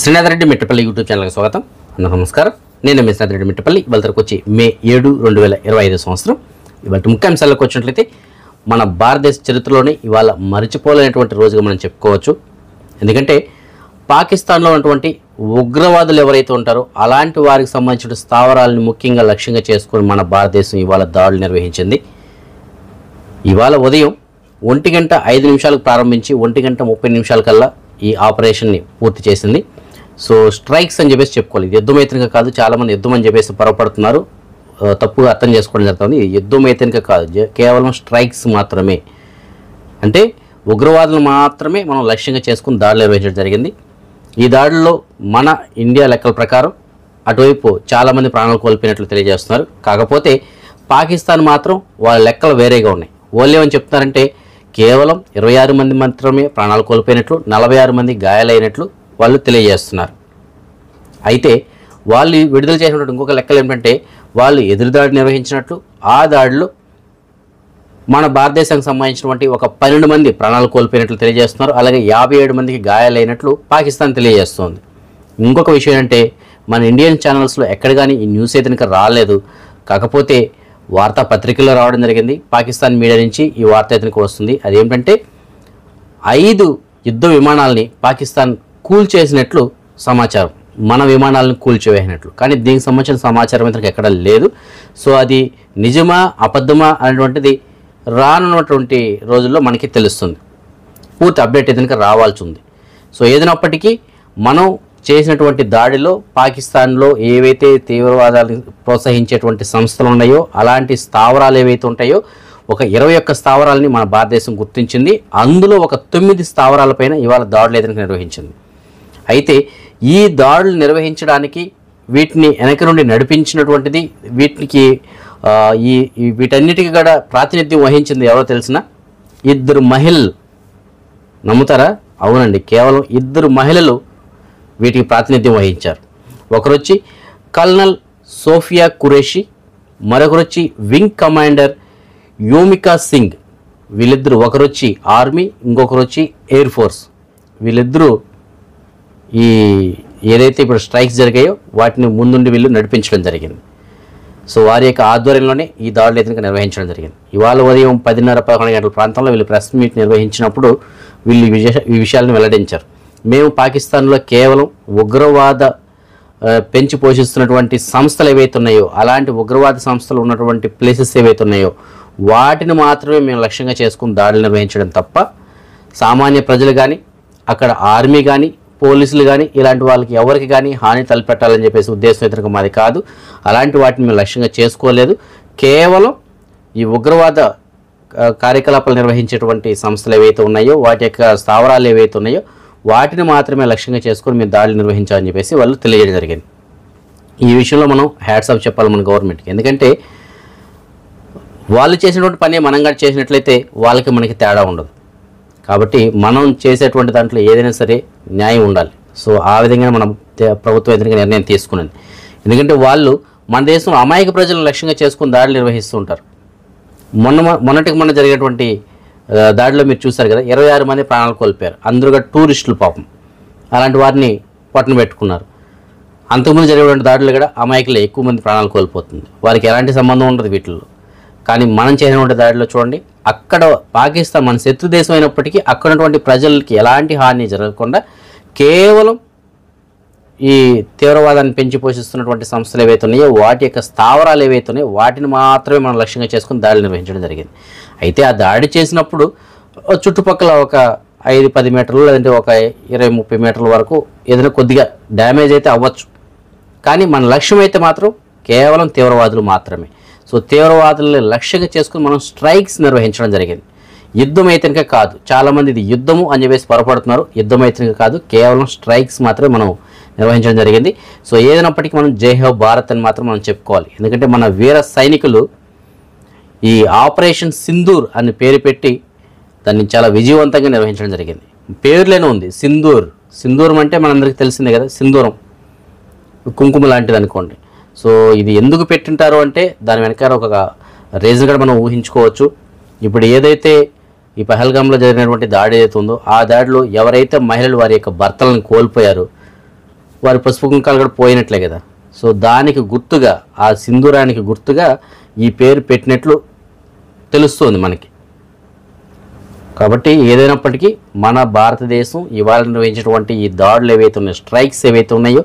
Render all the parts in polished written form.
Srinath Reddy Mittapalli YouTube ఛానల్కి స్వాగతం. నమస్కారం. నేను మీ శ్రీనాథ్ రెడ్డి మిట్టపల్లి. ఇవాళకి వచ్చి మే 7, 2025 సంవత్సరం. ఇవాళ ముఖ్యాంశాలకు వచ్చినట్లయితే మన భారతదేశ చరిత్రలోనే ఇవాళ మరిచిపోలేనటువంటి రోజుగా మనం చెప్పుకోవచ్చు. ఎందుకంటే పాకిస్తాన్లో ఉన్నటువంటి ఉగ్రవాదులు ఎవరైతే ఉంటారో అలాంటి వారికి సంబంధించిన స్థావరాలను ముఖ్యంగా లక్ష్యంగా చేసుకొని మన భారతదేశం ఇవాళ దాడులు నిర్వహించింది. ఇవాళ ఉదయం 1:05 ప్రారంభించి 1:30 కల్లా ఈ ఆపరేషన్ని పూర్తి చేసింది. సో స్ట్రైక్స్ అని చెప్పేసి చెప్పుకోవాలి. ఇది యుద్ధమైతనిక కాదు. చాలామంది యుద్ధం అని చెప్పేసి పొరపడుతున్నారు, తప్పుగా అర్థం చేసుకోవడం జరుగుతుంది. ఇది యుద్ధమైతనిక కాదు, కేవలం స్ట్రైక్స్ మాత్రమే. అంటే ఉగ్రవాదులు మాత్రమే మనం లక్ష్యంగా చేసుకుని దాడులు నిర్వహించడం జరిగింది. ఈ దాడుల్లో మన ఇండియా లెక్కల ప్రకారం అటువైపు చాలామంది ప్రాణాలు కోల్పోయినట్లు తెలియజేస్తున్నారు. కాకపోతే పాకిస్తాన్ మాత్రం వాళ్ళ లెక్కలు వేరేగా ఉన్నాయి. వాళ్ళు ఏమని చెప్తున్నారంటే కేవలం 26 మంది మాత్రమే ప్రాణాలు కోల్పోయినట్లు, 46 మంది గాయాలైనట్లు వాళ్ళు తెలియజేస్తున్నారు. అయితే వాళ్ళు విడుదల చేసినటువంటి ఇంకొక లెక్కలు ఏంటంటే వాళ్ళు ఎదురుదాడి నిర్వహించినట్లు, ఆ దాడిలో మన భారతదేశానికి సంబంధించినటువంటి ఒక 12 మంది ప్రాణాలు కోల్పోయినట్లు తెలియజేస్తున్నారు. అలాగే 57 మందికి గాయాలైనట్లు పాకిస్తాన్ తెలియజేస్తోంది. ఇంకొక విషయం అంటే మన ఇండియన్ ఛానల్స్లో ఎక్కడ కానీ ఈ న్యూస్ అయితే కనుక రాలేదు. కాకపోతే వార్తాపత్రికల్లో రావడం జరిగింది. పాకిస్తాన్ మీడియా నుంచి ఈ వార్త అయితే వస్తుంది. అదేంటంటే 5 యుద్ధ విమానాలని పాకిస్తాన్ కూల్చేసినట్లు సమాచారం, మన విమానాలను కూల్చివేసినట్లు. కానీ దీనికి సంబంధించిన సమాచారం అయితే ఎక్కడ లేదు. సో అది నిజమా అబద్ధమా అనేటువంటిది రానున్నటువంటి రోజుల్లో మనకి తెలుస్తుంది. పూర్తి అప్డేట్ అయితే రావాల్సి ఉంది. సో ఏదైనప్పటికీ మనం చేసినటువంటి దాడిలో పాకిస్తాన్లో ఏవైతే తీవ్రవాదాలను ప్రోత్సహించేటువంటి సంస్థలు ఉన్నాయో అలాంటి స్థావరాలు ఏవైతే ఉంటాయో ఒక 21 స్థావరాలని మన భారతదేశం గుర్తించింది. అందులో ఒక 9 స్థావరాలపైన ఇవాళ దాడులు ఏదైనా నిర్వహించింది. అయితే ఈ దాడులు నిర్వహించడానికి వీటిని వెనక నుండి నడిపించినటువంటిది, వీటన్నిటికీ కూడా ప్రాతినిధ్యం వహించింది ఎవరో తెలిసిన 2 మహిళలు. నమ్ముతారా? అవునండి, కేవలం 2 మహిళలు వీటికి ప్రాతినిధ్యం వహించారు. ఒకరు వచ్చి కల్నల్ సోఫియా కురేషి, మరొకరు వచ్చి వింగ్ కమాండర్ యోమికా సింగ్. వీళ్ళిద్దరూ, ఒకరు వచ్చి ఆర్మీ, ఇంకొకరు వచ్చి ఎయిర్ ఫోర్స్. వీళ్ళిద్దరూ ఈ ఏదైతే ఇప్పుడు స్ట్రైక్స్ జరిగాయో వాటిని ముందుండి వీళ్ళు నడిపించడం జరిగింది. సో వారి యొక్క ఆధ్వర్యంలోనే ఈ దాడులు అయితే నిర్వహించడం జరిగింది. ఇవాళ ఉదయం 10:30-11 ప్రాంతంలో వీళ్ళు ప్రెస్ మీట్ నిర్వహించినప్పుడు వీళ్ళు ఈ విషయాలను వెల్లడించారు. మేము పాకిస్తాన్లో కేవలం ఉగ్రవాద పెంచి పోషిస్తున్నటువంటి సంస్థలు ఏవైతే ఉన్నాయో అలాంటి ఉగ్రవాద సంస్థలు ఉన్నటువంటి ప్లేసెస్ ఏవైతే ఉన్నాయో వాటిని మాత్రమే మేము లక్ష్యంగా చేసుకుని దాడులు నిర్వహించడం తప్ప సామాన్య ప్రజలు కానీ, అక్కడ ఆర్మీ కానీ, పోలీసులు కానీ ఇలాంటి వాళ్ళకి ఎవరికి కానీ హాని తలపెట్టాలని చెప్పేసి ఉద్దేశం ఇతరులకు మాది కాదు. అలాంటి వాటిని మేము లక్ష్యంగా చేసుకోలేదు. కేవలం ఈ ఉగ్రవాద కార్యకలాపాలు నిర్వహించేటువంటి సంస్థలు ఏవైతే ఉన్నాయో వాటి యొక్క స్థావరాలు ఏవైతే ఉన్నాయో వాటిని మాత్రమే లక్ష్యంగా చేసుకొని మేము దాడులు నిర్వహించాలని చెప్పేసి వాళ్ళు తెలియజేయడం జరిగింది. ఈ విషయంలో మనం హ్యాట్స్ ఆఫ్ చెప్పాలి మన గవర్నమెంట్కి. ఎందుకంటే వాళ్ళు చేసినటువంటి పని మనం కూడా చేసినట్లయితే వాళ్ళకి మనకి తేడా ఉండదు. కాబట్టి మనం చేసేటువంటి దాంట్లో ఏదైనా సరే న్యాయం ఉండాలి. సో ఆ విధంగా మనం ప్రభుత్వం ఎదురుగా నిర్ణయం తీసుకున్నది. ఎందుకంటే వాళ్ళు మన దేశంలో అమాయక ప్రజలను లక్ష్యంగా చేసుకుని దాడులు నిర్వహిస్తూ ఉంటారు. మొన్నటికి జరిగినటువంటి దాడిలో మీరు చూశారు కదా, 26 మంది ప్రాణాలు కోల్పోయారు. అందరూ టూరిస్టులు పాపం. అలాంటి వారిని పట్టున పెట్టుకున్నారు. అంతకుముందు జరిగినటువంటి దాడులు కూడా అమాయకులే ఎక్కువ మంది ప్రాణాలు కోల్పోతుంది. వారికి ఎలాంటి సంబంధం ఉండదు వీటిలో. కానీ మనం చేసినటువంటి దాడిలో చూడండి, అక్కడ పాకిస్తాన్ మన శత్రు దేశం అయినప్పటికీ అక్కడ ఉన్నటువంటి ప్రజలకి ఎలాంటి హాని జరగకుండా కేవలం ఈ తీవ్రవాదాన్ని పెంచి పోషిస్తున్నటువంటి సంస్థలు ఏవైతే ఉన్నాయో వాటి యొక్క స్థావరాలు ఏవైతే ఉన్నాయో వాటిని మాత్రమే మనం లక్ష్యంగా చేసుకుని దాడులు నిర్వహించడం జరిగింది. అయితే ఆ దాడి చేసినప్పుడు చుట్టుపక్కల ఒక 5-10 మీటర్లు లేదంటే ఒక 20-30 మీటర్ల వరకు ఏదైనా కొద్దిగా డ్యామేజ్ అయితే అవ్వచ్చు. కానీ మన లక్ష్యం అయితే మాత్రం కేవలం తీవ్రవాదులు మాత్రమే. సో తీవ్రవాదులను లక్ష్యంగా చేసుకుని మనం స్ట్రైక్స్ నిర్వహించడం జరిగింది. యుద్ధం అయితే కాదు. చాలామంది ఇది యుద్ధము అని చెప్పేసి పొరపడుతున్నారు. యుద్ధం అయితే కాదు, కేవలం స్ట్రైక్స్ మాత్రమే మనం నిర్వహించడం జరిగింది. సో ఏదైనప్పటికీ మనం జై హో భారత్ అని మాత్రం మనం చెప్పుకోవాలి. ఎందుకంటే మన వీర సైనికులు ఈ ఆపరేషన్ సింధూర్ అని పేరు పెట్టి దాన్ని చాలా విజయవంతంగా నిర్వహించడం జరిగింది. పేరులోనే ఉంది సింధూర్. సింధూరం అంటే మనందరికీ తెలిసిందే కదా, సింధూరం కుంకుమ లాంటిది అనుకోండి. సో ఇది ఎందుకు పెట్టింటారు అంటే దాని వెనకాల ఒక రీజన్ కూడా మనం ఊహించుకోవచ్చు. ఇప్పుడు ఏదైతే ఈ పహల్గామ్లో జరిగినటువంటి దాడి ఏదైతే ఉందో ఆ దాడిలో ఎవరైతే మహిళలు వారి యొక్క భర్తలను కోల్పోయారో వారి పసుపు కుంకాలు కూడా పోయినట్లే కదా. సో దానికి గుర్తుగా, ఆ సింధూరానికి గుర్తుగా ఈ పేరు పెట్టినట్లు తెలుస్తుంది మనకి. కాబట్టి ఏదైనప్పటికీ మన భారతదేశం ఇవాళ నిర్వహించినటువంటి ఈ దాడులు ఏవైతే ఉన్నాయో, స్ట్రైక్స్ ఏవైతే ఉన్నాయో,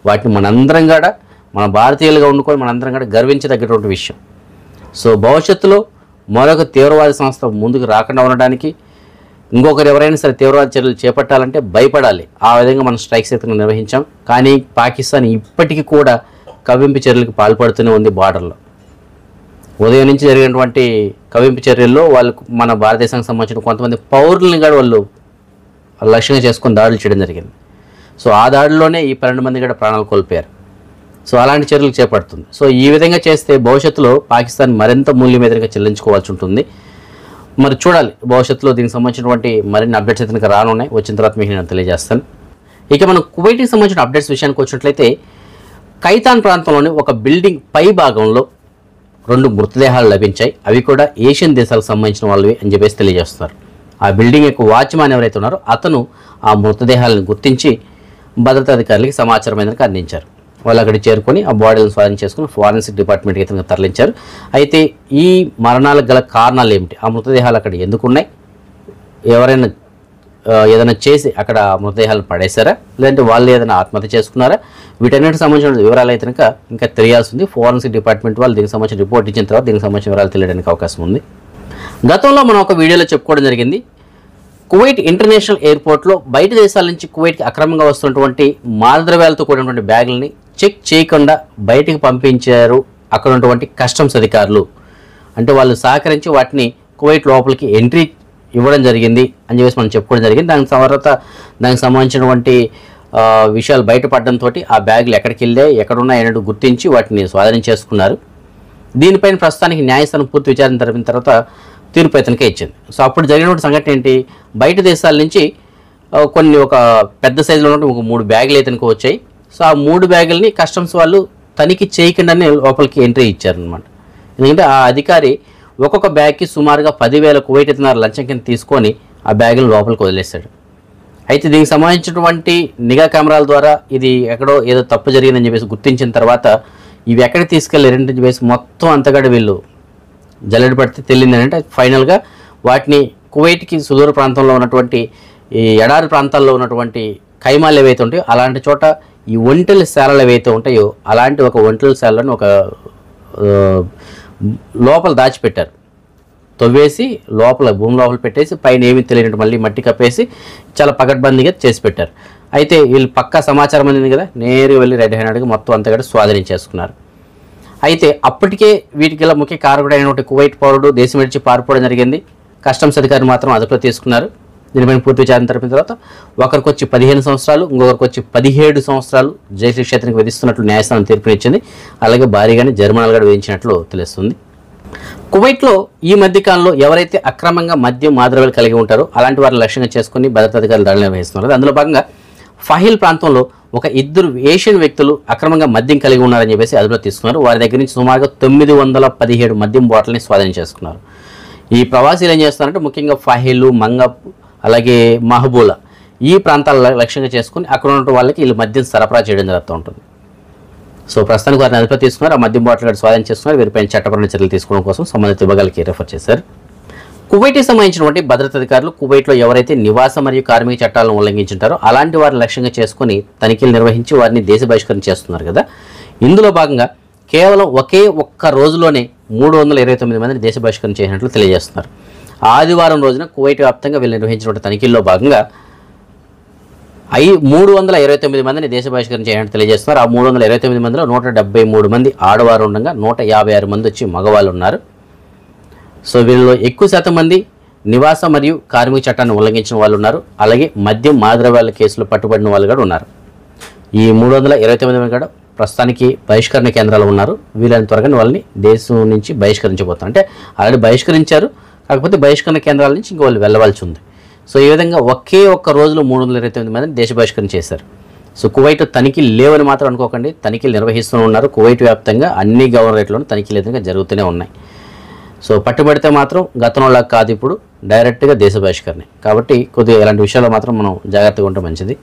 వాటిని మనందరం కూడా, మన భారతీయులుగా ఉండుకొని మనందరం కూడా గర్వించదగ్గటువంటి విషయం. సో భవిష్యత్తులో మరొక తీవ్రవాద సంస్థ ముందుకు రాకుండా ఉండడానికి, ఇంకొకరు ఎవరైనా సరే తీవ్రవాద చర్యలు చేపట్టాలంటే భయపడాలి. ఆ విధంగా మనం స్ట్రైక్స్ అయితే నిర్వహించాం. కానీ పాకిస్తాన్ ఇప్పటికీ కూడా కవ్వింపు చర్యలకు పాల్పడుతూనే ఉంది బార్డర్లో. ఉదయం నుంచి జరిగినటువంటి కవ్వింపు చర్యల్లో వాళ్ళు మన భారతదేశానికి సంబంధించిన కొంతమంది పౌరుల్ని కూడా వాళ్ళు లక్ష్యంగా చేసుకొని దాడులు చేయడం జరిగింది. సో ఆ దాడిలోనే ఈ 12 మంది కూడా ప్రాణాలు కోల్పోయారు. సో అలాంటి చర్యలు చేపడుతుంది. సో ఈ విధంగా చేస్తే భవిష్యత్తులో పాకిస్తాన్ మరింత మూల్యం ఎదురుగా చెల్లించుకోవాల్సి ఉంటుంది. మరి చూడాలి, భవిష్యత్తులో దీనికి సంబంధించినటువంటి మరిన్ని అప్డేట్స్ అయితే రానున్నాయి. వచ్చిన తర్వాత మీకు నేను తెలియజేస్తాను. ఇక మనం కువైట్కి సంబంధించిన అప్డేట్స్ విషయానికి వచ్చినట్లయితే, కైతాన్ ప్రాంతంలోని ఒక బిల్డింగ్ పై భాగంలో 2 మృతదేహాలు లభించాయి. అవి కూడా ఏషియన్ దేశాలకు సంబంధించిన వాళ్ళవి అని చెప్పేసి తెలియజేస్తున్నారు. ఆ బిల్డింగ్ యొక్క వాచ్మ్యాన్ ఎవరైతే ఉన్నారో అతను ఆ మృతదేహాలను గుర్తించి భద్రతా అధికారులకి సమాచారం అనేది అందించారు. వాళ్ళు అక్కడికి చేరుకొని ఆ బాడీలను స్వాధీనం చేసుకుని ఫారెన్సిక్ డిపార్ట్మెంట్కి అయితే తరలించారు. అయితే ఈ మరణాలకు గల కారణాలు ఏమిటి, ఆ మృతదేహాలు అక్కడ ఎందుకున్నాయి, ఎవరైనా ఏదైనా చేసి అక్కడ మృతదేహాలను పడేశారా, లేదంటే వాళ్ళు ఏదైనా ఆత్మహత్య చేసుకున్నారా, వీటన్నిటికి సంబంధించిన వివరాలు అయితే ఇంకా తెలియాల్సి ఉంది. ఫారెన్సిక్ డిపార్ట్మెంట్ వాళ్ళు దీనికి సంబంధించిన రిపోర్ట్ ఇచ్చిన తర్వాత దీనికి సంబంధించిన వివరాలు తెలియడానికి అవకాశం ఉంది. గతంలో మనం ఒక వీడియోలో చెప్పుకోవడం జరిగింది, కువైట్ ఇంటర్నేషనల్ ఎయిర్పోర్ట్లో బయట దేశాల నుంచి కువైట్కి అక్రమంగా వస్తున్నటువంటి మాదద్రవ్యాలతో కూడినటువంటి బ్యాగులని చెక్ చేయకుండా బయటికి పంపించారు అక్కడ ఉన్నటువంటి కస్టమ్స్ అధికారులు. అంటే వాళ్ళు సహకరించి వాటిని కువైట్ లోపలికి ఎంట్రీ ఇవ్వడం జరిగింది అని చెప్పేసి మనం చెప్పుకోవడం జరిగింది. దానికి సంబంధించినటువంటి విషయాలు బయటపడడంతో ఆ బ్యాగులు ఎక్కడికి వెళ్ళాయి, ఎక్కడున్నాయి అనేది గుర్తించి వాటిని స్వాధీనం చేసుకున్నారు. దీనిపైన ప్రస్తుతానికి న్యాయస్థానం పూర్తి విచారణ జరిపిన తర్వాత తీర్పు ఇతనికే ఇచ్చింది. సో అప్పుడు జరిగినటువంటి సంఘటన ఏంటి, బయట దేశాల నుంచి కొన్ని ఒక పెద్ద సైజులో ఉన్నటువంటి ఒక 3 బ్యాగులు ఇతనికి వచ్చాయి. సో ఆ 3 బ్యాగులని కస్టమ్స్ వాళ్ళు తనిఖీ చేయకుండానే లోపలికి ఎంట్రీ ఇచ్చారనమాట. ఎందుకంటే ఆ అధికారి ఒక్కొక్క బ్యాగ్కి సుమారుగా 10,000 కువైట్ దినార్ లంచం కింద తీసుకొని ఆ బ్యాగులను లోపలికి వదిలేశాడు. అయితే దీనికి సంబంధించినటువంటి నిఘా కెమెరాల ద్వారా ఇది ఎక్కడో ఏదో తప్పు జరిగిందని చెప్పేసి గుర్తించిన తర్వాత ఇవి ఎక్కడికి తీసుకెళ్ళారంటే చెప్పేసి మొత్తం అంతగా వీళ్ళు జల్లెడ పడితే తెలియదు అంటే ఫైనల్గా వాటిని కువైట్కి సుదూర ప్రాంతంలో ఉన్నటువంటి ఈ ఎడారి ప్రాంతాల్లో ఉన్నటువంటి ఖైమాలు ఏవైతే ఉంటాయో అలాంటి చోట ఈ ఒంటెల శాలలు ఏవైతే ఉంటాయో అలాంటి ఒక ఒంటెల శాలను ఒక లోపల దాచిపెట్టారు. తవ్వేసి లోపల భూమి లోపల పెట్టేసి పైన ఏమీ తెలియనట్టు మళ్ళీ మట్టి కప్పేసి చాలా పకడ్బందీగా చేసి పెట్టారు. అయితే వీళ్ళు పక్కా సమాచారం అందింది కదా, నేరుగా వెళ్ళి రెడ్ హ్యాండెడ్గా మొత్తం అంతా కూడా స్వాధీనం చేసుకున్నారు. అయితే అప్పటికే వీటికి ముఖ్య కారకుడైనటువంటి కువైట్ పౌరుడు దేశం విడిచి పారిపోవడం జరిగింది. కస్టమ్స్ అధికారులు మాత్రం అదుపులో తీసుకున్నారు. దీనిపైన పూర్తి విచారణ జరిపిన తర్వాత ఒకరికి వచ్చి 15 సంవత్సరాలు, ఇంకొకరికి వచ్చి 17 సంవత్సరాలు జైలు శిక్ష అతనికి విధిస్తున్నట్లు న్యాయస్థానం తీర్పునిచ్చింది. అలాగే భారీగానే జరిమానాలు కూడా విధించినట్లు తెలుస్తుంది. కువైట్లో ఈ మధ్యకాలంలో ఎవరైతే అక్రమంగా మద్యం మాదరవ్యాలు కలిగి ఉంటారో అలాంటి వారిని లక్ష్యంగా చేసుకుని భద్రతా అధికారులు దాడులు నిర్వహిస్తున్నారు. అందులో భాగంగా ఫహిల్ ప్రాంతంలో ఒక 2 ఏషియన్ వ్యక్తులు అక్రమంగా మద్యం కలిగి ఉన్నారని చెప్పేసి అదుపులో తీసుకున్నారు. వారి దగ్గర నుంచి సుమారుగా 917 మద్యం బాటిల్ని స్వాధీనం చేసుకున్నారు. ఈ ప్రవాసీలు ఏం చేస్తున్నారంటే ముఖ్యంగా ఫహిల్, మంగప్, అలాగే మహబూలా ఈ ప్రాంతాల లక్ష్యంగా చేసుకుని అక్కడ ఉన్న వాళ్ళకి వీళ్ళు మద్యం సరఫరా చేయడం జరుగుతూ ఉంటుంది. సో ప్రస్తుతానికి వారిని అదుపులో తీసుకున్నారు. ఆ మద్యం బాటిల్ కూడా స్వాధీనం చేసుకున్నారు. వీరిపైన చట్టపరమైన చర్యలు తీసుకోవడం కోసం సంబంధిత విభాగాలకి రెఫర్ చేశారు. కువైట్కి సంబంధించినటువంటి భద్రతా అధికారులు కువైట్లో ఎవరైతే నివాస మరియు కార్మిక చట్టాలను ఉల్లంఘించుంటారో అలాంటి వారిని లక్ష్యంగా చేసుకుని తనిఖీలు నిర్వహించి వారిని దేశ బహిష్కరణ చేస్తున్నారు కదా. ఇందులో భాగంగా కేవలం ఒకే ఒక్క రోజులోనే 329 మందిని దేశ బహిష్కరణ చేసినట్లు తెలియజేస్తున్నారు. ఆదివారం రోజున కువైట్ వ్యాప్తంగా వీళ్ళు నిర్వహించిన తనిఖీల్లో భాగంగా 329 మందిని దేశ బహిష్కరణ చేయాలని తెలియజేస్తున్నారు. ఆ 329 మందిలో 173 మంది ఆడవారు ఉండగా 156 మంది వచ్చి మగవాళ్ళు ఉన్నారు. సో వీళ్ళలో ఎక్కువ శాతం మంది నివాస మరియు కార్మిక చట్టాన్ని ఉల్లంఘించిన వాళ్ళు ఉన్నారు. అలాగే మద్యం మాదరవ్యాల కేసులో పట్టుబడిన వాళ్ళు కూడా ఉన్నారు. ఈ 329 మంది కూడా ప్రస్తుతానికి బహిష్కరణ కేంద్రాలు ఉన్నారు. వీళ్ళని త్వరగా వాళ్ళని దేశం నుంచి బహిష్కరించబోతున్నారు. అంటే ఆల్రెడీ బహిష్కరించారు, కాకపోతే బహిష్కరణ కేంద్రాల నుంచి ఇంకో వాళ్ళు వెళ్ళవలసి ఉంది. సో ఈ విధంగా ఒకే ఒక్క రోజులో 329 మందిని దేశ బహిష్కరణ చేశారు. సో కువైట్ తనిఖీలు లేవని మాత్రం అనుకోకండి, తనిఖీలు నిర్వహిస్తూనే ఉన్నారు. కువైట్ వ్యాప్తంగా అన్ని గవర్నరేట్లోనూ తనిఖీలు ఎదురుగా జరుగుతూనే ఉన్నాయి. సో పట్టుబడితే మాత్రం గతంలో కాదు, ఇప్పుడు డైరెక్ట్గా దేశ బహిష్కరణ. కాబట్టి కొద్దిగా ఇలాంటి విషయాల్లో మాత్రం మనం జాగ్రత్తగా ఉంటే మంచిది.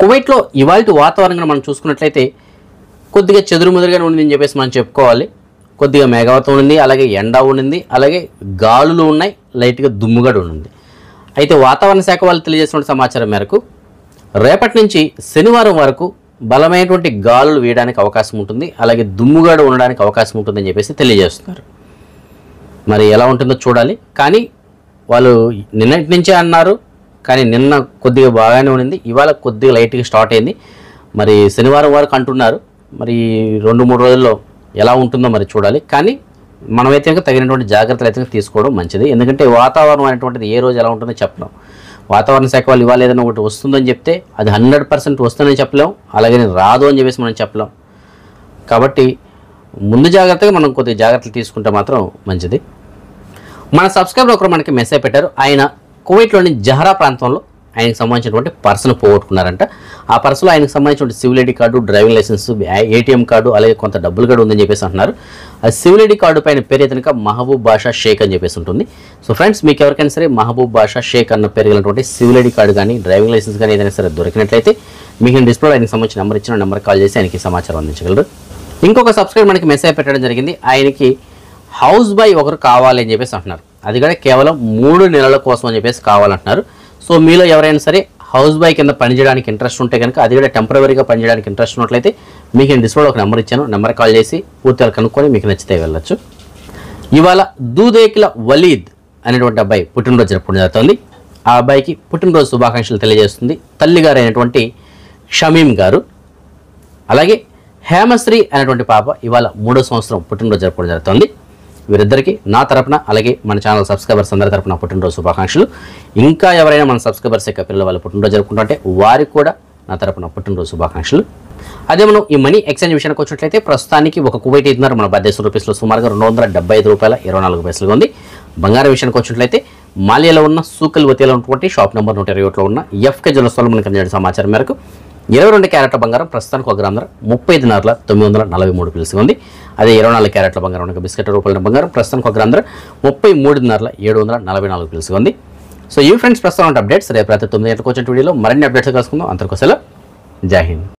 కువైట్లో ఇవాల్టి వాతావరణం మనం చూసుకున్నట్లయితే కొద్దిగా చెదురుముదురుగానే ఉండిందని చెప్పేసి మనం చెప్పుకోవాలి. కొద్దిగా మేఘావతం ఉంది, అలాగే ఎండ ఉండింది, అలాగే గాలులు ఉన్నాయి, లైట్గా దుమ్ముగడ ఉంది. అయితే వాతావరణ శాఖ వాళ్ళు తెలియజేసిన సమాచారం మేరకు రేపటి నుంచి శనివారం వరకు బలమైనటువంటి గాలులు వేయడానికి అవకాశం ఉంటుంది, అలాగే దుమ్ముగడ ఉండడానికి అవకాశం ఉంటుందని చెప్పేసి తెలియజేస్తున్నారు. మరి ఎలా ఉంటుందో చూడాలి. కానీ వాళ్ళు నిన్నటి నుంచే అన్నారు, కానీ నిన్న కొద్దిగా బాగానే ఉండింది, ఇవాళ కొద్దిగా లైట్గా స్టార్ట్ అయింది. మరి శనివారం వరకు అంటున్నారు. మరి 2-3 రోజుల్లో ఎలా ఉంటుందో మరి చూడాలి. కానీ మనమైతే తగినటువంటి జాగ్రత్తలు అయితే తీసుకోవడం మంచిది. ఎందుకంటే వాతావరణం అనేటువంటిది ఏ రోజు ఎలా ఉంటుందో చెప్పలేం. వాతావరణ శాఖ వాళ్ళు ఇవాళ ఏదైనా ఒకటి వస్తుందని చెప్తే అది 100% వస్తుందని చెప్పలేం, అలాగే రాదు అని చెప్పేసి మనం చెప్పలేం. కాబట్టి ముందు జాగ్రత్తగా మనం కొద్దిగా జాగ్రత్తలు తీసుకుంటే మాత్రం మంచిది. మన సబ్స్క్రైబర్ ఒకరు మనకి మెసేజ్ పెట్టారు. ఆయన కువైట్లోని జహరా ప్రాంతంలో ఆయనకు సంబంధించినటువంటి పర్సును పోగొట్టుకున్నారంట. ఆ పర్సులో ఆయనకు సంబంధించిన civil ID card, driving licence, ATM card, అలాగే కొంత డబ్బులు కూడా ఉందని చెప్పేసి అంటున్నారు. ఆ సివిల్ ఐడి కార్డు పైన పేరు కనుక మహబూబ్ బాషా షేక్ అని చెప్పేసి ఉంటుంది. సో ఫ్రెండ్స్, మీకు ఎవరికైనా సరే మహబూబ్ బాషా షేక్ అన్న పేరు కలిగినటువంటి సివిల్ ఐడి కార్డు కానీ డ్రైవింగ్ లైసెన్స్ కానీ ఏదైనా సరే దొరికినట్లయితే మీకు నేను డిస్ప్లేలో ఆయనకి సంబంధించిన నెంబర్ ఇచ్చిన నెంబర్ కాల్ చేసి ఆయనకి సమాచారం అందించగలరు. ఇంకొక సబ్స్క్రైబర్ మనకి మెసేజ్ పెట్టడం జరిగింది. ఆయనకి హౌస్ బాయ్ ఒకరు కావాలి అని చెప్పేసి అంటున్నారు. అది కూడా కేవలం 3 నెలల కోసం అని చెప్పేసి కావాలంటున్నారు. సో మీలో ఎవరైనా సరే హౌస్ బాయ్ కింద పనిచేయడానికి ఇంట్రెస్ట్ ఉంటే కనుక, అది కూడా టెంపరీగా పనిచేయడానికి ఇంట్రెస్ట్ ఉన్నట్లయితే మీకు నేను డిస్ప్లేలో ఒక నెంబర్ ఇచ్చాను, నెంబర్ కాల్ చేసి పూర్తిగా కనుక్కొని మీకు నచ్చితే వెళ్ళొచ్చు. ఇవాళ దూదేకిల వలీద్ అనేటువంటి అబ్బాయి పుట్టినరోజు జరుపుకోవడం జరుగుతుంది. ఆ అబ్బాయికి పుట్టినరోజు శుభాకాంక్షలు తెలియజేస్తుంది తల్లిగారు అయినటువంటి షమీం గారు. అలాగే హేమశ్రీ అనేటువంటి పాప ఇవాళ 3వ సంవత్సరం పుట్టినరోజు జరుపుకోవడం జరుగుతుంది. వీరిద్దరికీ నా తరపున, అలాగే మన ఛానల్ సబ్స్క్రైబర్స్ అందరి తరపున పుట్టినరోజు శుభాకాంక్షలు. ఇంకా ఎవరైనా మన సబ్స్క్రైబర్స్ యొక్క పిల్లల వాళ్ళు పుట్టినరోజు జరుపుకుంటుంటే వారికి కూడా నా తరపున పుట్టినరోజు శుభాకాంక్షలు. అదే మనం ఈ మనీ ఎక్స్చేంజ్ విషయానికి వచ్చినట్లయితే ప్రస్తుతానికి ఒక కువైట్ ఇస్తున్నారు మన భారతదేశ రూపీస్లో సుమారుగా $275.24 ఉంది. బంగారం విషయానికి వచ్చినట్లయితే మాలియాలో ఉన్న సూకల్ వతిలో ఉన్నటువంటి షాప్ నెంబర్ 121లో ఉన్న ఎఫ్కే జ్యువెలర్స్లో మనకు అందించిన సమాచారం మేరకు 22 క్యారెట్ల బంగారం ప్రస్తుతానికి 1 గ్రామ్ ధర 35,943 ఉంది. అదే 24 క్యారెట్ల బంగారం బిస్కెట్ రూపాయల బంగారం ప్రస్తుతానికి 1 గ్రామ్ ధర 33,744 ఉంది. సో ఈ ఫ్రెండ్స్ ప్రస్తుతం అప్డేట్స్ రేపు రాత్రి 9 గంటలకు వచ్చే వీడియోలో మరిన్ని అప్డేట్స్ కలుసుకుందాం. అంతవరకు సెలవు. జై హింద్.